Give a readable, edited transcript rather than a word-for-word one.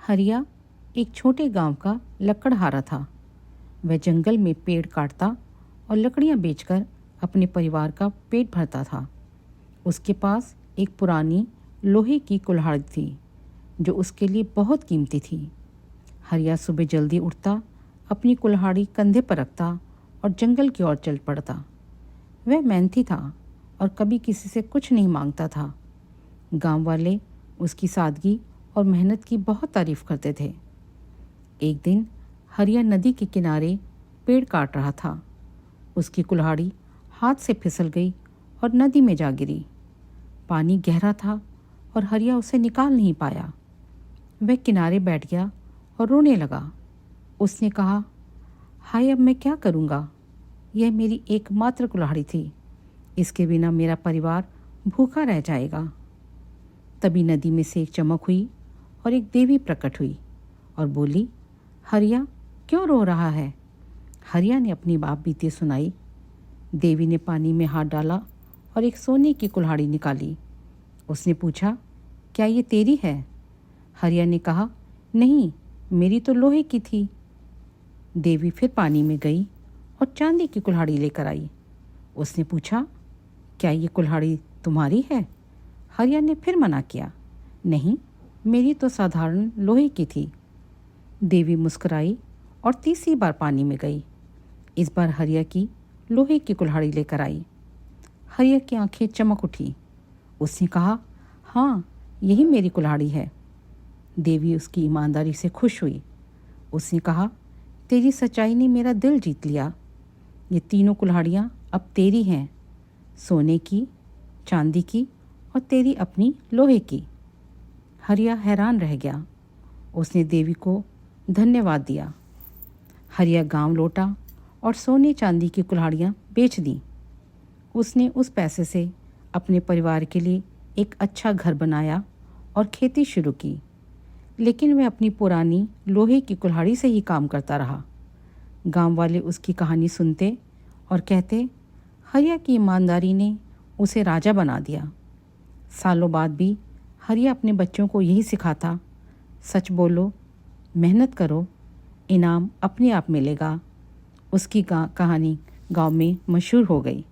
हरिया एक छोटे गांव का लकड़हारा था। वह जंगल में पेड़ काटता और लकड़ियां बेचकर अपने परिवार का पेट भरता था। उसके पास एक पुरानी लोहे की कुल्हाड़ी थी जो उसके लिए बहुत कीमती थी। हरिया सुबह जल्दी उठता, अपनी कुल्हाड़ी कंधे पर रखता और जंगल की ओर चल पड़ता। वह मेहनती था और कभी किसी से कुछ नहीं मांगता था। गांव वाले उसकी सादगी और मेहनत की बहुत तारीफ करते थे। एक दिन हरिया नदी के किनारे पेड़ काट रहा था। उसकी कुल्हाड़ी हाथ से फिसल गई और नदी में जा गिरी। पानी गहरा था और हरिया उसे निकाल नहीं पाया। वह किनारे बैठ गया और रोने लगा। उसने कहा, हाय, अब मैं क्या करूँगा? यह मेरी एकमात्र कुल्हाड़ी थी। इसके बिना मेरा परिवार भूखा रह जाएगा। तभी नदी में से एक चमक हुई और एक देवी प्रकट हुई और बोली, हरिया, क्यों रो रहा है? हरिया ने अपनी बात बीती सुनाई। देवी ने पानी में हाथ डाला और एक सोने की कुल्हाड़ी निकाली। उसने पूछा, क्या ये तेरी है? हरिया ने कहा, नहीं, मेरी तो लोहे की थी। देवी फिर पानी में गई और चांदी की कुल्हाड़ी लेकर आई। उसने पूछा, क्या ये कुल्हाड़ी तुम्हारी है? हरिया ने फिर मना किया, नहीं, मेरी तो साधारण लोहे की थी। देवी मुस्कुराई और तीसरी बार पानी में गई। इस बार हरिया की लोहे की कुल्हाड़ी लेकर आई। हरिया की आंखें चमक उठी। उसने कहा, हाँ, यही मेरी कुल्हाड़ी है। देवी उसकी ईमानदारी से खुश हुई। उसने कहा, तेरी सच्चाई ने मेरा दिल जीत लिया। ये तीनों कुल्हाड़ियाँ अब तेरी हैं, सोने की, चांदी की और तेरी अपनी लोहे की। हरिया हैरान रह गया। उसने देवी को धन्यवाद दिया। हरिया गांव लौटा और सोने चांदी की कुल्हाड़ियाँ बेच दी। उसने उस पैसे से अपने परिवार के लिए एक अच्छा घर बनाया और खेती शुरू की। लेकिन वह अपनी पुरानी लोहे की कुल्हाड़ी से ही काम करता रहा। गांव वाले उसकी कहानी सुनते और कहते, हरिया की ईमानदारी ने उसे राजा बना दिया। सालों बाद भी हरिया अपने बच्चों को यही सिखाता, सच बोलो, मेहनत करो, इनाम अपने आप मिलेगा। उसकी कहानी गांव में मशहूर हो गई।